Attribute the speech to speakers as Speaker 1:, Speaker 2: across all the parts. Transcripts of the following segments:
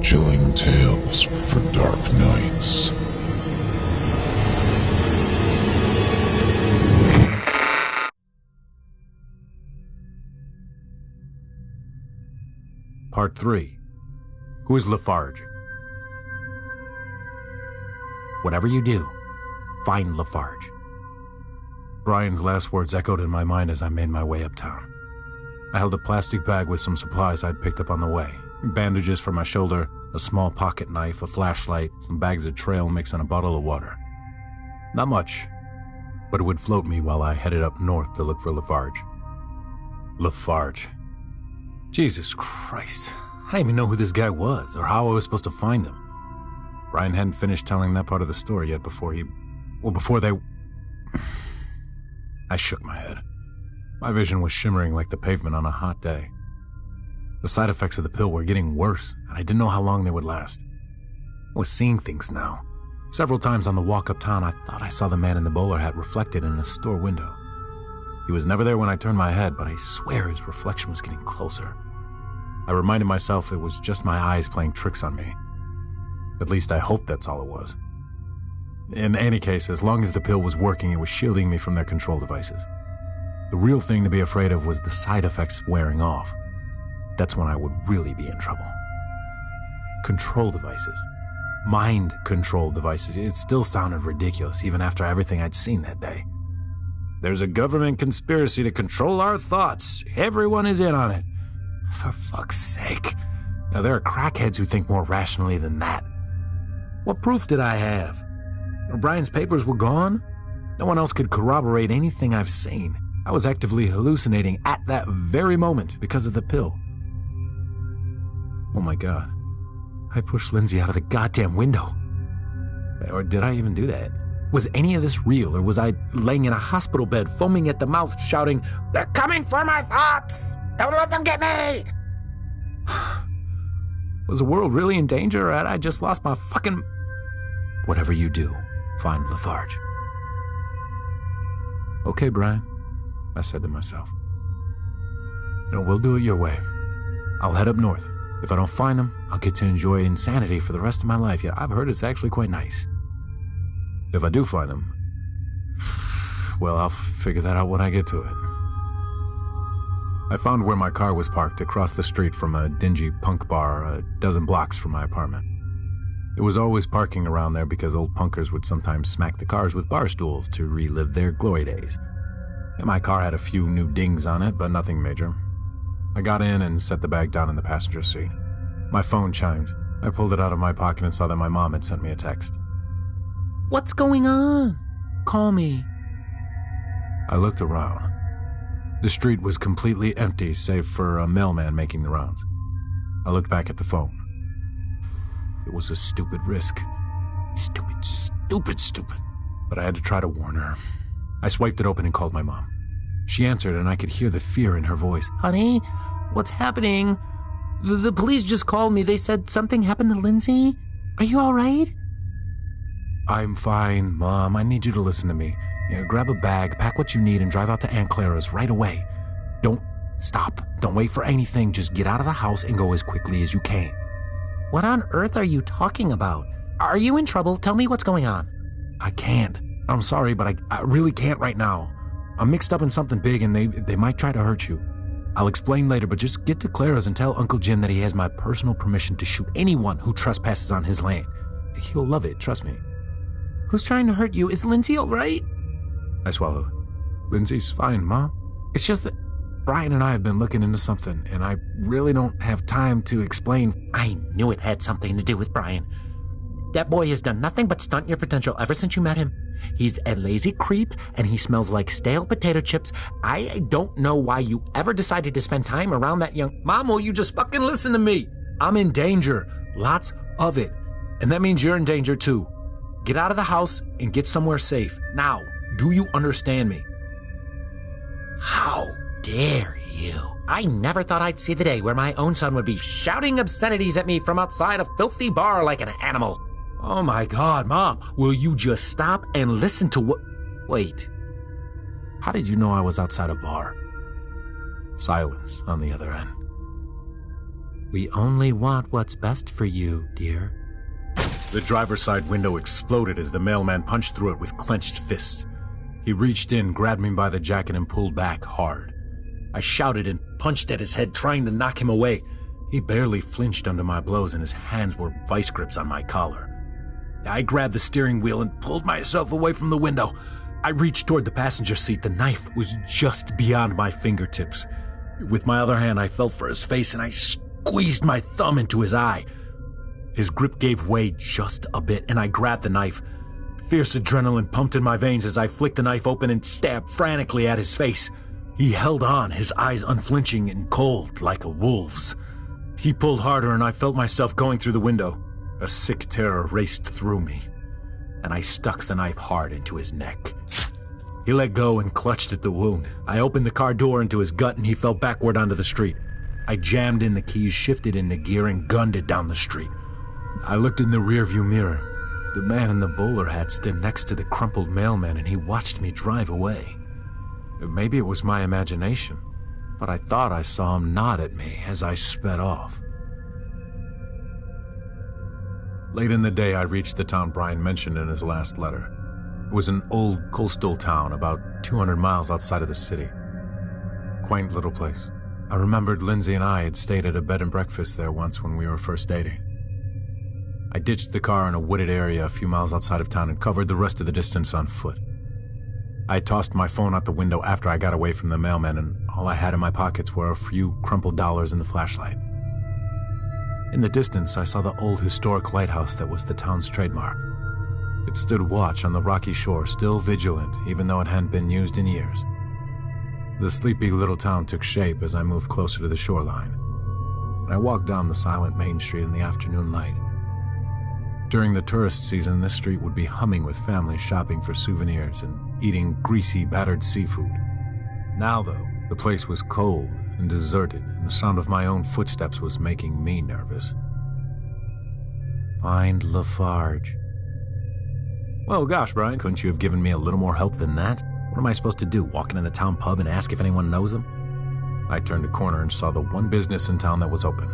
Speaker 1: Chilling tales for dark nights.
Speaker 2: Part 3. Who is Lafarge? Whatever you do, find Lafarge. Brian's last words echoed in my mind as I made my way uptown. I held a plastic bag with some supplies I'd picked up on the way. Bandages for my shoulder, a small pocket knife, a flashlight, some bags of trail mix, and a bottle of water. Not much, but it would float me while I headed up north to look for Lafarge. Lafarge. Jesus Christ. I didn't even know who this guy was or how I was supposed to find him. Brian hadn't finished telling that part of the story yet before they... I shook my head. My vision was shimmering like the pavement on a hot day. The side effects of the pill were getting worse, and I didn't know how long they would last. I was seeing things now. Several times on the walk uptown, I thought I saw the man in the bowler hat reflected in a store window. He was never there when I turned my head, but I swear his reflection was getting closer. I reminded myself it was just my eyes playing tricks on me. At least I hoped that's all it was. In any case, as long as the pill was working, it was shielding me from their control devices. The real thing to be afraid of was the side effects wearing off. That's when I would really be in trouble. Control devices. Mind control devices. It still sounded ridiculous, even after everything I'd seen that day. There's a government conspiracy to control our thoughts. Everyone is in on it. For fuck's sake. Now, there are crackheads who think more rationally than that. What proof did I have? Brian's papers were gone? No one else could corroborate anything I've seen. I was actively hallucinating at that very moment because of the pill. Oh my God. I pushed Lindsay out of the goddamn window. Or did I even do that? Was any of this real, or was I laying in a hospital bed, foaming at the mouth, shouting, "They're coming for my thoughts! Don't let them get me!" Was the world really in danger, or had I just lost my fucking... Whatever you do, find Lafarge. Okay, Brian, I said to myself. We'll do it your way. I'll head up north. If I don't find him, I'll get to enjoy insanity for the rest of my life, yet I've heard it's actually quite nice. If I do find him, well, I'll figure that out when I get to it. I found where my car was parked across the street from a dingy punk bar a dozen blocks from my apartment. It was always parking around there because old punkers would sometimes smack the cars with bar stools to relive their glory days. And my car had a few new dings on it, but nothing major. I got in and set the bag down in the passenger seat. My phone chimed. I pulled it out of my pocket and saw that my mom had sent me a text. "What's going on? Call me." I looked around. The street was completely empty save for a mailman making the rounds. I looked back at the phone. It was a stupid risk. Stupid. But I had to try to warn her. I swiped it open and called my mom. She answered, and I could hear the fear in her voice. "Honey, what's happening? The police just called me. They said something happened to Lindsay. Are you all right?" "I'm fine, Mom. I need you to listen to me. Grab a bag, pack what you need, and drive out to Aunt Clara's right away. Don't stop. Don't wait for anything. Just get out of the house and go as quickly as you can." "What on earth are you talking about? Are you in trouble? Tell me what's going on." "I can't. I'm sorry, but I really can't right now. I'm mixed up in something big, and they might try to hurt you. I'll explain later, but just get to Clara's and tell Uncle Jim that he has my personal permission to shoot anyone who trespasses on his land. He'll love it, trust me." "Who's trying to hurt you? Is Lindsay all right?" I swallowed. "Lindsay's fine, Mom. It's just that Brian and I have been looking into something, and I really don't have time to explain." "I knew it had something to do with Brian. That boy has done nothing but stunt your potential ever since you met him. He's a lazy creep, and he smells like stale potato chips. I don't know why you ever decided to spend time around that young... Mom, will you just fucking listen to me? I'm in danger. Lots of it. And that means you're in danger, too. Get out of the house and get somewhere safe. Now, do you understand me?" "How dare you? I never thought I'd see the day where my own son would be shouting obscenities at me from outside a filthy bar like an animal." "Oh my God, Mom, will you just stop and listen to what..." "Wait, how did you know I was outside a bar?" Silence on the other end. We only want what's best for you, dear. The driver's side window exploded as the mailman punched through it with clenched fists. He reached in, grabbed me by the jacket, and pulled back hard. I shouted and punched at his head, trying to knock him away. He barely flinched under my blows, and his hands were vice grips on my collar. I grabbed the steering wheel and pulled myself away from the window. I reached toward the passenger seat. The knife was just beyond my fingertips. With my other hand, I felt for his face, and I squeezed my thumb into his eye. His grip gave way just a bit, and I grabbed the knife. Fierce adrenaline pumped in my veins as I flicked the knife open and stabbed frantically at his face. He held on, his eyes unflinching and cold like a wolf's. He pulled harder, and I felt myself going through the window. A sick terror raced through me, and I stuck the knife hard into his neck. He let go and clutched at the wound. I opened the car door into his gut, and he fell backward onto the street. I jammed in the keys, shifted into gear, and gunned it down the street. I looked in the rearview mirror. The man in the bowler hat stood next to the crumpled mailman, and he watched me drive away. Maybe it was my imagination, but I thought I saw him nod at me as I sped off. Late in the day, I reached the town Brian mentioned in his last letter. It was an old coastal town about 200 miles outside of the city. Quaint little place. I remembered Lindsay and I had stayed at a bed and breakfast there once when we were first dating. I ditched the car in a wooded area a few miles outside of town and covered the rest of the distance on foot. I tossed my phone out the window after I got away from the mailman, and all I had in my pockets were a few crumpled dollars and the flashlight. In the distance, I saw the old historic lighthouse that was the town's trademark. It stood watch on the rocky shore, still vigilant, even though it hadn't been used in years. The sleepy little town took shape as I moved closer to the shoreline, and I walked down the silent main street in the afternoon light. During the tourist season, this street would be humming with families shopping for souvenirs and eating greasy, battered seafood. Now, though, the place was cold and deserted, and the sound of my own footsteps was making me nervous. Find Lafarge. Well, gosh, Brian, couldn't you have given me a little more help than that? What am I supposed to do, walk in the town pub and ask if anyone knows them? I turned a corner and saw the one business in town that was open,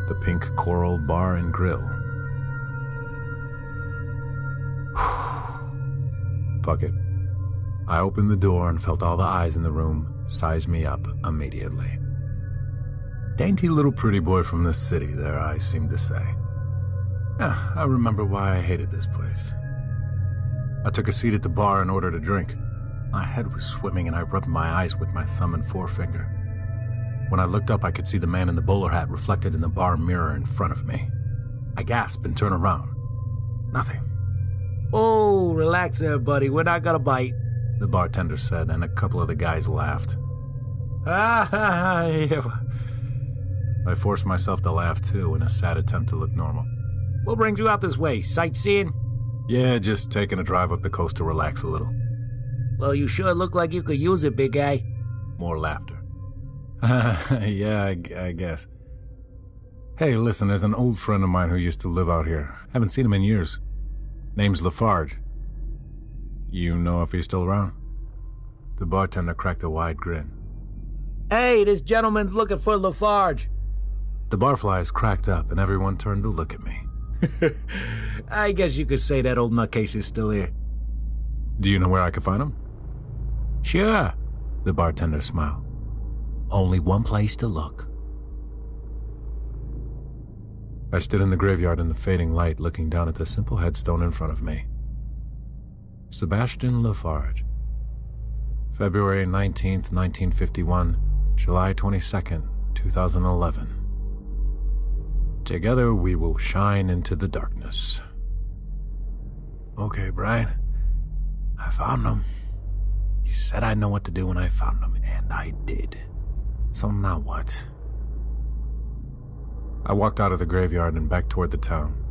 Speaker 2: the Pink Coral Bar and Grill. Fuck it. I opened the door and felt all the eyes in the room size me up immediately. Dainty little pretty boy from the city, their eyes seemed to say. I remember why I hated this place. I took a seat at the bar and ordered a drink. My head was swimming and I rubbed my eyes with my thumb and forefinger. When I looked up, I could see the man in the bowler hat reflected in the bar mirror in front of me. I gasped and turned around. Nothing. Oh, relax there, buddy. We're not gonna bite, the bartender said, and a couple of the guys laughed. I forced myself to laugh too in a sad attempt to look normal. What brings you out this way? Sightseeing? Yeah, just taking a drive up the coast to relax a little. Well, you sure look like you could use it, big guy. More laughter. Yeah, I guess. Hey, listen, there's an old friend of mine who used to live out here. Haven't seen him in years. Name's Lafarge. You know if he's still around? The bartender cracked a wide grin. Hey, this gentleman's looking for Lafarge. The barflies cracked up and everyone turned to look at me. I guess you could say that old nutcase is still here. Do you know where I could find him? Sure, the bartender smiled. Only one place to look. I stood in the graveyard in the fading light, looking down at the simple headstone in front of me. Sebastian Lafarge. February 19th, 1951, July 22nd, 2011. Together we will shine into the darkness. Okay, Brian. I found him. He said I'd know what to do when I found him, and I did. So now what? I walked out of the graveyard and back toward the town.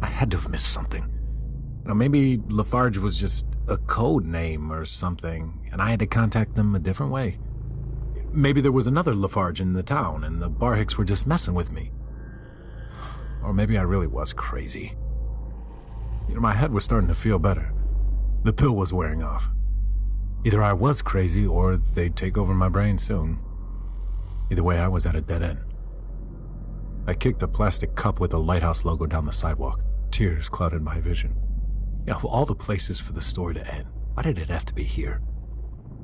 Speaker 2: I had to have missed something. Maybe Lafarge was just a code name or something, and I had to contact them a different way. Maybe there was another Lafarge in the town, and the barhicks were just messing with me. Or maybe I really was crazy. My head was starting to feel better. The pill was wearing off. Either I was crazy, or they'd take over my brain soon. Either way, I was at a dead end. I kicked the plastic cup with the lighthouse logo down the sidewalk. Tears clouded my vision. Of all the places for the story to end, why did it have to be here?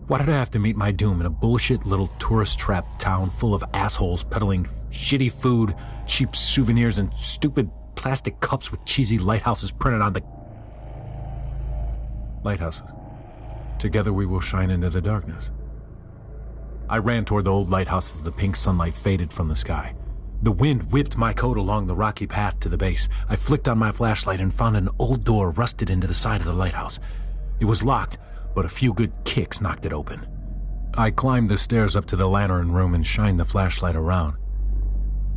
Speaker 2: Why did I have to meet my doom in a bullshit little tourist trap town full of assholes peddling shitty food, cheap souvenirs, and stupid plastic cups with cheesy lighthouses printed on the... Lighthouses. Together we will shine into the darkness. I ran toward the old lighthouse as the pink sunlight faded from the sky. The wind whipped my coat along the rocky path to the base. I flicked on my flashlight and found an old door rusted into the side of the lighthouse. It was locked, but a few good kicks knocked it open. I climbed the stairs up to the lantern room and shined the flashlight around.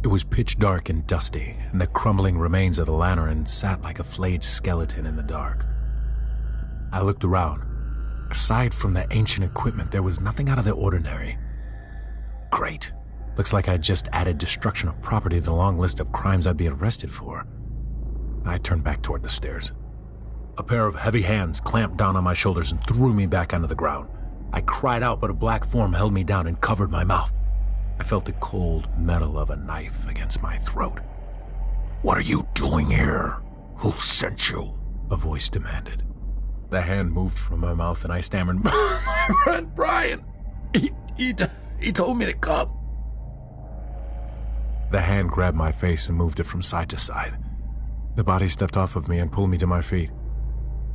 Speaker 2: It was pitch dark and dusty, and the crumbling remains of the lantern sat like a flayed skeleton in the dark. I looked around. Aside from the ancient equipment, there was nothing out of the ordinary. Great. Looks like I'd just added destruction of property to the long list of crimes I'd be arrested for. I turned back toward the stairs. A pair of heavy hands clamped down on my shoulders and threw me back onto the ground. I cried out, but a black form held me down and covered my mouth. I felt the cold metal of a knife against my throat.
Speaker 1: What are you doing here? Who sent you?
Speaker 2: A voice demanded. The hand moved from my mouth and I stammered, My friend Brian! He told me to come. The hand grabbed my face and moved it from side to side. The body stepped off of me and pulled me to my feet.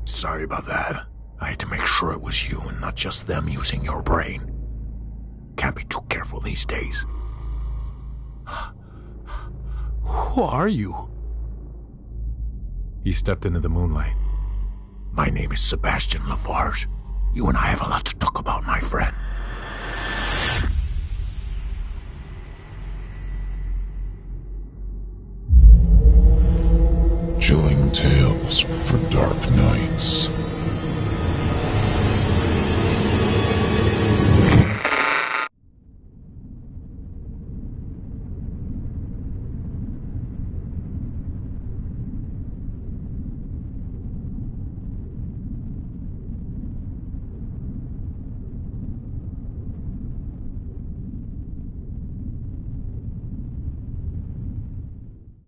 Speaker 1: Sorry about that. I had to make sure it was you and not just them using your brain. Can't be too careful these days.
Speaker 2: Who are you? He stepped into the moonlight.
Speaker 1: My name is Sebastian Lafarge. You and I have a lot to talk about, my friend. Chilling tales for dark nights.